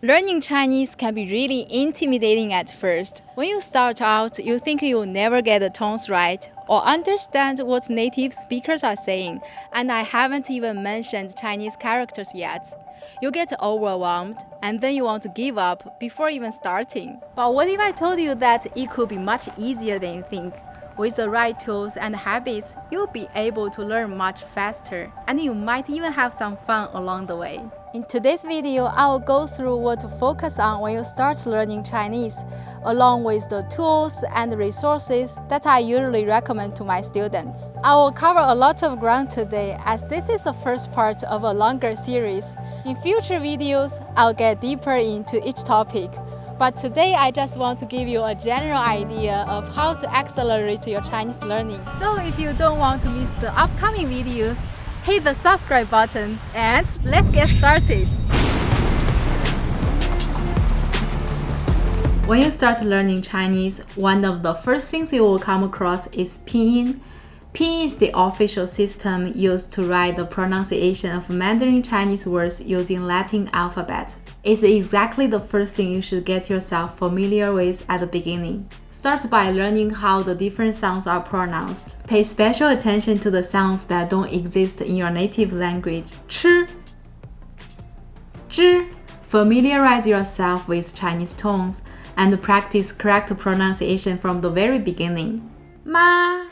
Learning Chinese can be really intimidating at first. When you start out, you think you'll never get the tones right or understand what native speakers are saying, and I haven't even mentioned Chinese characters yet. You get overwhelmed, and then you want to give up before even starting. But what if I told you that it could be much easier than you think? With the right tools and habits, you'll be able to learn much faster, and you might even have some fun along the way. In today's video, I will go through what to focus on when you start learning Chinese, along with the tools and resources that I usually recommend to my students. I will cover a lot of ground today, as this is the first part of a longer series. In future videos, I'll get deeper into each topic. But today, I just want to give you a general idea of how to accelerate your Chinese learning. So if you don't want to miss the upcoming videos, hit the subscribe button and let's get started. When you start learning Chinese, one of the first things you will come across is pinyin. Pinyin is the official system used to write the pronunciation of Mandarin Chinese words using Latin alphabet. It's exactly the first thing you should get yourself familiar with at the beginning. Start by learning how the different sounds are pronounced. Pay special attention to the sounds that don't exist in your native language. Ch, zhi. Familiarize yourself with Chinese tones and practice correct pronunciation from the very beginning. Ma,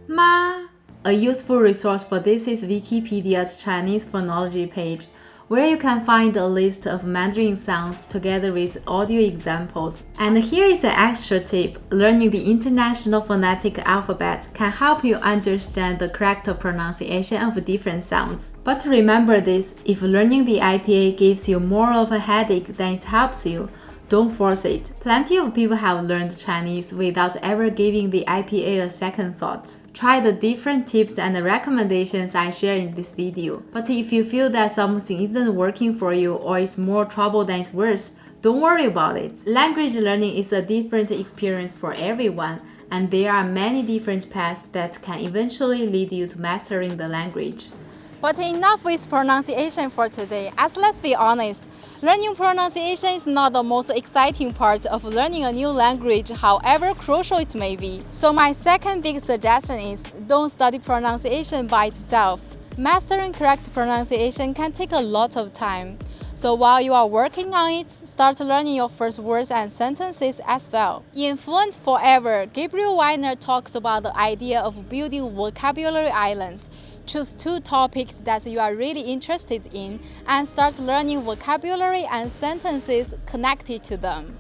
ma. A useful resource for this is Wikipedia's Chinese phonology page, where you can find a list of Mandarin sounds together with audio examples. And here is an extra tip: learning the International Phonetic Alphabet can help you understand the correct pronunciation of different sounds. But remember this, if learning the IPA gives you more of a headache than it helps you, don't force it. Plenty of people have learned Chinese without ever giving the IPA a second thought. Try the different tips and recommendations I share in this video. But if you feel that something isn't working for you or it's more trouble than it's worth, don't worry about it. Language learning is a different experience for everyone, and there are many different paths that can eventually lead you to mastering the language. But enough with pronunciation for today, as let's be honest, learning pronunciation is not the most exciting part of learning a new language, however crucial it may be. So my second big suggestion is, don't study pronunciation by itself. Mastering correct pronunciation can take a lot of time. So while you are working on it, start learning your first words and sentences as well. In Fluent Forever, Gabriel Weiner talks about the idea of building vocabulary islands. Choose 2 topics that you are really interested in and start learning vocabulary and sentences connected to them.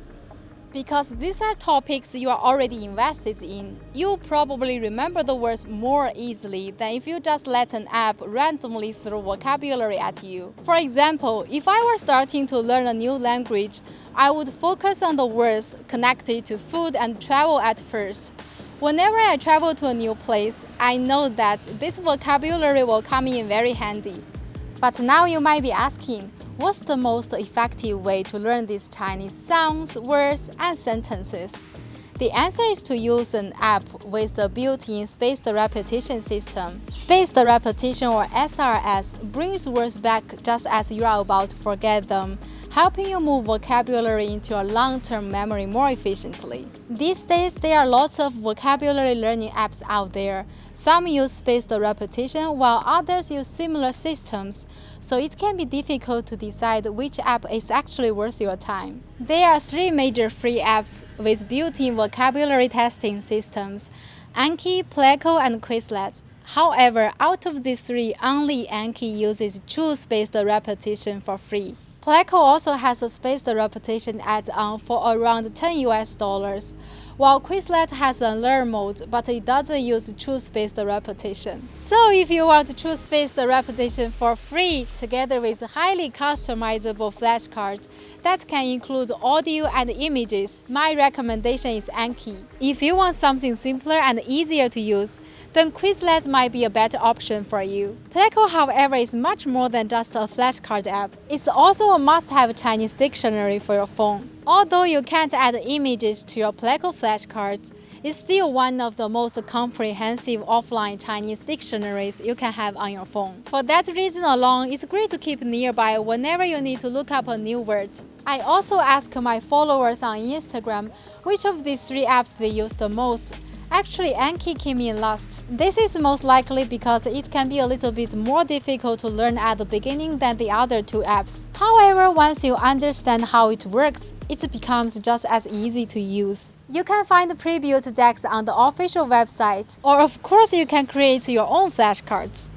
Because these are topics you are already invested in, you'll probably remember the words more easily than if you just let an app randomly throw vocabulary at you. For example, if I were starting to learn a new language, I would focus on the words connected to food and travel at first. Whenever I travel to a new place, I know that this vocabulary will come in very handy. But now you might be asking, what's the most effective way to learn these Chinese sounds, words, and sentences? The answer is to use an app with a built-in spaced repetition system. Spaced repetition, or SRS, brings words back just as you are about to forget them, helping you move vocabulary into your long-term memory more efficiently. These days, there are lots of vocabulary learning apps out there. Some use spaced repetition, while others use similar systems, so it can be difficult to decide which app is actually worth your time. There are 3 major free apps with built-in vocabulary testing systems: Anki, Pleco, and Quizlet. However, out of these 3, only Anki uses true spaced repetition for free. Pleco also has a spaced repetition add-on for around $10, while Quizlet has a learn mode, but it doesn't use true spaced repetition. So if you want true spaced repetition for free, together with a highly customizable flashcard that can include audio and images, my recommendation is Anki. If you want something simpler and easier to use, then Quizlet might be a better option for you. Pleco, however, is much more than just a flashcard app. It's also a must-have Chinese dictionary for your phone. Although you can't add images to your Pleco flashcards, is still one of the most comprehensive offline Chinese dictionaries you can have on your phone. For that reason alone, it's great to keep nearby whenever you need to look up a new word. I also ask my followers on Instagram which of these 3 apps they use the most. Actually, Anki came in last. This is most likely because it can be a little bit more difficult to learn at the beginning than the other 2 apps. However, once you understand how it works, it becomes just as easy to use. You can find pre-built decks on the official website, or of course you can create your own flashcards.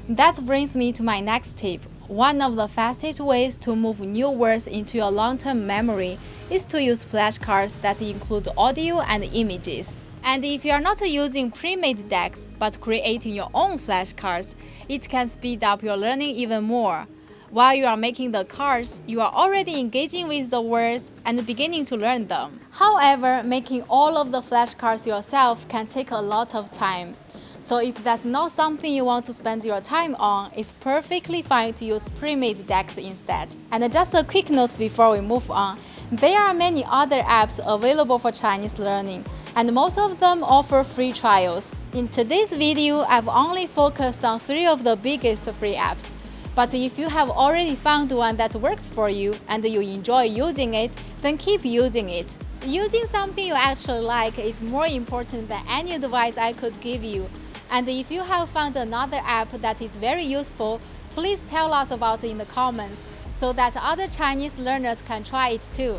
That brings me to my next tip. One of the fastest ways to move new words into your long-term memory is to use flashcards that include audio and images. And if you are not using pre-made decks but creating your own flashcards, it can speed up your learning even more. While you are making the cards, you are already engaging with the words and beginning to learn them. However, making all of the flashcards yourself can take a lot of time. So if that's not something you want to spend your time on, it's perfectly fine to use pre-made decks instead. And just a quick note before we move on, there are many other apps available for Chinese learning, and most of them offer free trials. In today's video, I've only focused on 3 of the biggest free apps. But if you have already found one that works for you and you enjoy using it, then keep using it. Using something you actually like is more important than any advice I could give you. And if you have found another app that is very useful, please tell us about it in the comments so that other Chinese learners can try it too.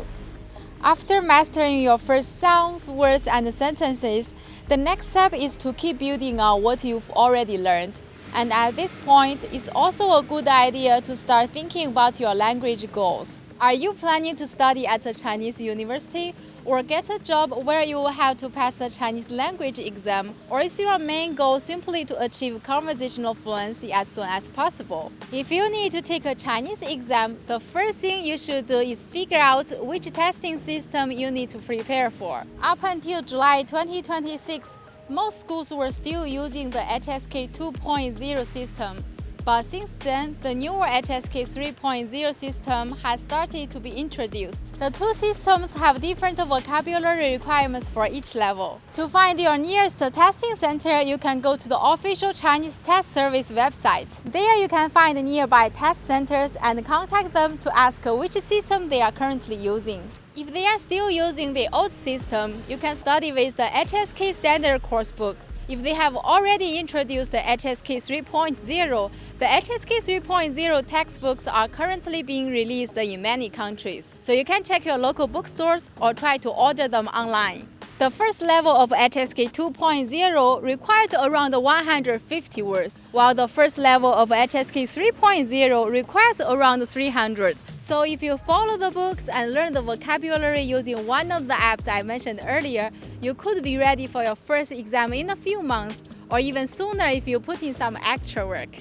After mastering your first sounds, words, and sentences, the next step is to keep building on what you've already learned. And at this point, it's also a good idea to start thinking about your language goals. Are you planning to study at a Chinese university or get a job where you will have to pass a Chinese language exam? Or is your main goal simply to achieve conversational fluency as soon as possible? If you need to take a Chinese exam, the first thing you should do is figure out which testing system you need to prepare for. Up until July 2026, most schools were still using the HSK 2.0 system, but since then, the newer HSK 3.0 system has started to be introduced. The 2 systems have different vocabulary requirements for each level. To find your nearest testing center, you can go to the official Chinese test service website. There you can find nearby test centers and contact them to ask which system they are currently using. If they are still using the old system, you can study with the HSK standard course books. If they have already introduced the HSK 3.0, the HSK 3.0 textbooks are currently being released in many countries, so you can check your local bookstores or try to order them online. The first level of HSK 2.0 required around 150 words, while the first level of HSK 3.0 requires around 300. So if you follow the books and learn the vocabulary using one of the apps I mentioned earlier, you could be ready for your first exam in a few months, or even sooner if you put in some extra work.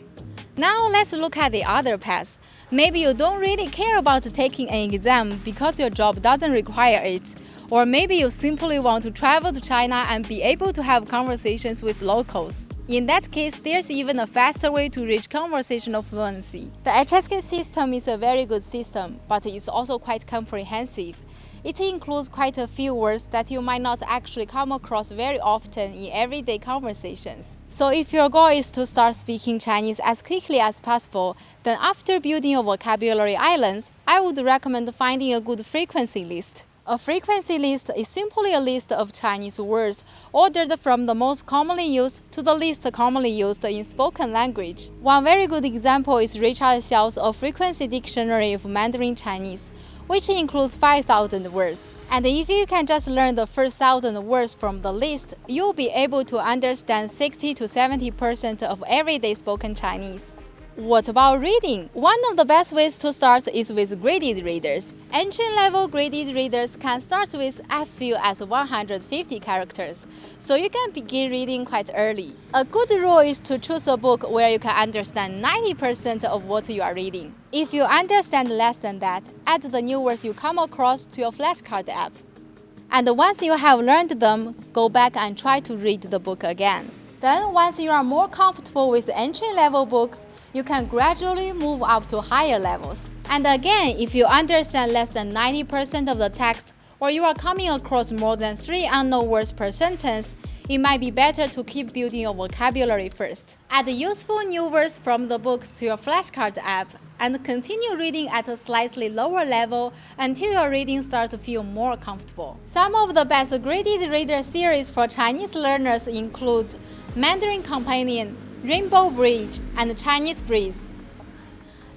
Now let's look at the other paths. Maybe you don't really care about taking an exam because your job doesn't require it. Or maybe you simply want to travel to China and be able to have conversations with locals. In that case, there's even a faster way to reach conversational fluency. The HSK system is a very good system, but it's also quite comprehensive. It includes quite a few words that you might not actually come across very often in everyday conversations. So if your goal is to start speaking Chinese as quickly as possible, then after building your vocabulary islands, I would recommend finding a good frequency list. A frequency list is simply a list of Chinese words ordered from the most commonly used to the least commonly used in spoken language. One very good example is Richard Xiao's A Frequency Dictionary of Mandarin Chinese, which includes 5,000 words. And if you can just learn the first 1,000 words from the list, you'll be able to understand 60 to 70% of everyday spoken Chinese. What about reading? One of the best ways to start is with graded readers. Entry-level graded readers can start with as few as 150 characters, so you can begin reading quite early. A good rule is to choose a book where you can understand 90% of what you are reading. If you understand less than that, add the new words you come across to your flashcard app. And once you have learned them, go back and try to read the book again. Then, once you are more comfortable with entry-level books, you can gradually move up to higher levels. And again, if you understand less than 90% of the text, or you are coming across more than 3 unknown words per sentence, it might be better to keep building your vocabulary first. Add useful new words from the books to your flashcard app and continue reading at a slightly lower level until your reading starts to feel more comfortable. Some of the best graded reader series for Chinese learners include Mandarin Companion, Rainbow Bridge, and Chinese Breeze.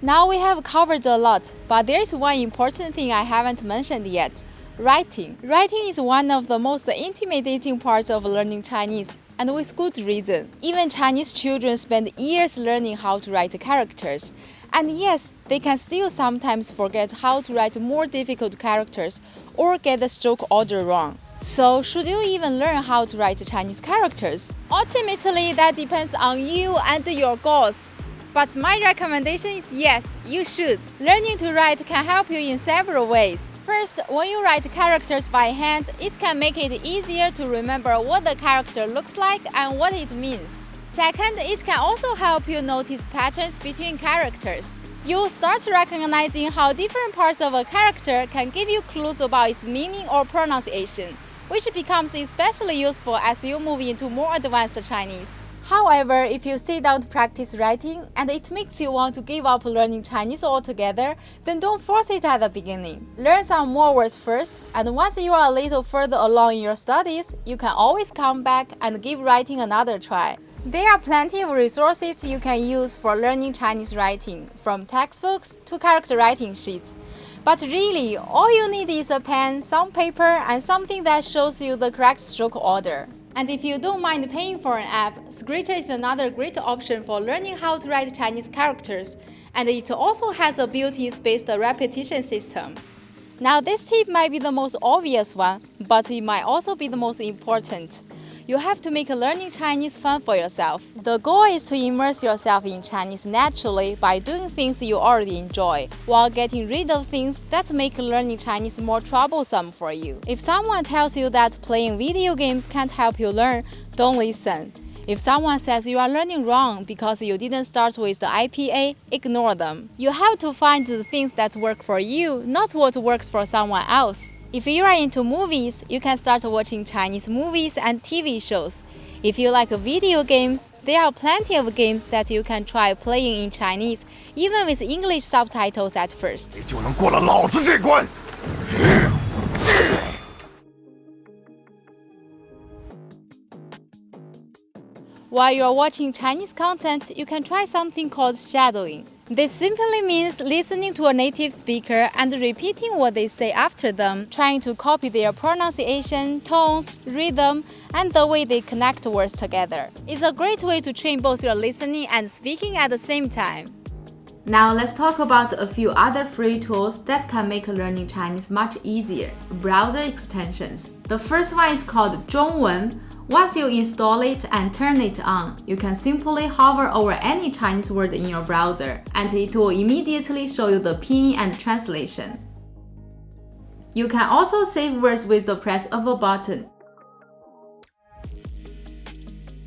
Now we have covered a lot, but there is one important thing I haven't mentioned yet. Writing. Writing is one of the most intimidating parts of learning Chinese, and with good reason. Even Chinese children spend years learning how to write characters. And yes, they can still sometimes forget how to write more difficult characters or get the stroke order wrong. So, should you even learn how to write Chinese characters? Ultimately, that depends on you and your goals. But my recommendation is yes, you should. Learning to write can help you in several ways. First, when you write characters by hand, it can make it easier to remember what the character looks like and what it means. Second, it can also help you notice patterns between characters. You'll start recognizing how different parts of a character can give you clues about its meaning or pronunciation, which becomes especially useful as you move into more advanced Chinese. However, if you sit down to practice writing and it makes you want to give up learning Chinese altogether, then don't force it at the beginning. Learn some more words first, and once you are a little further along in your studies, you can always come back and give writing another try. There are plenty of resources you can use for learning Chinese writing, from textbooks to character writing sheets. But really, all you need is a pen, some paper, and something that shows you the correct stroke order. And if you don't mind paying for an app, Scritter is another great option for learning how to write Chinese characters, and it also has a built-in spaced repetition system. Now, this tip might be the most obvious one, but it might also be the most important. You have to make learning Chinese fun for yourself. The goal is to immerse yourself in Chinese naturally by doing things you already enjoy, while getting rid of things that make learning Chinese more troublesome for you. If someone tells you that playing video games can't help you learn, don't listen. If someone says you are learning wrong because you didn't start with the IPA, ignore them. You have to find the things that work for you, not what works for someone else. If you are into movies, you can start watching Chinese movies and TV shows. If you like video games, there are plenty of games that you can try playing in Chinese, even with English subtitles at first. While you are watching Chinese content, you can try something called shadowing. This simply means listening to a native speaker and repeating what they say after them, trying to copy their pronunciation, tones, rhythm, and the way they connect words together. It's a great way to train both your listening and speaking at the same time. Now let's talk about a few other free tools that can make learning Chinese much easier. Browser extensions. The first one is called 中文. Once you install it and turn it on, you can simply hover over any Chinese word in your browser, and it will immediately show you the pinyin and translation. You can also save words with the press of a button,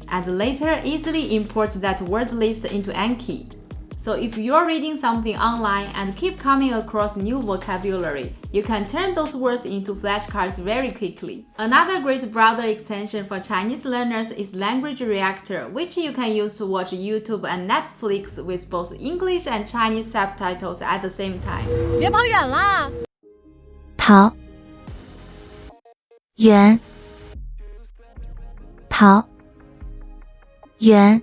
and later easily import that word list into Anki. So if you're reading something online and keep coming across new vocabulary, you can turn those words into flashcards very quickly. Another great browser extension for Chinese learners is Language Reactor, which you can use to watch YouTube and Netflix with both English and Chinese subtitles at the same time. 别跑远了。跑，远，跑，远。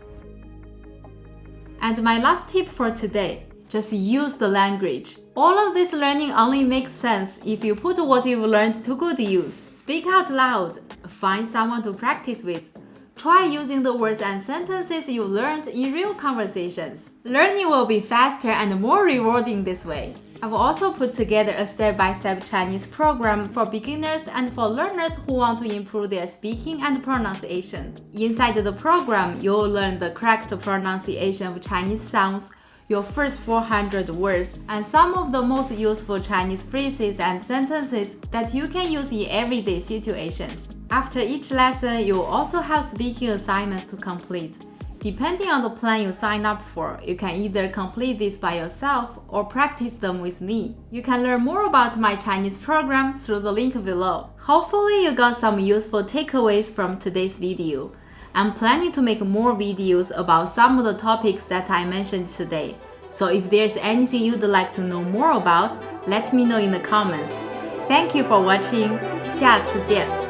And my last tip for today, just use the language. All of this learning only makes sense if you put what you've learned to good use. Speak out loud, find someone to practice with. Try using the words and sentences you learned in real conversations. Learning will be faster and more rewarding this way. I've also put together a step-by-step Chinese program for beginners and for learners who want to improve their speaking and pronunciation. Inside the program, you'll learn the correct pronunciation of Chinese sounds, your first 400 words, and some of the most useful Chinese phrases and sentences that you can use in everyday situations. After each lesson, you'll also have speaking assignments to complete. Depending on the plan you sign up for, you can either complete this by yourself or practice them with me. You can learn more about my Chinese program through the link below. Hopefully you got some useful takeaways from today's video. I'm planning to make more videos about some of the topics that I mentioned today. So if there's anything you'd like to know more about, let me know in the comments. Thank you for watching. 下次见。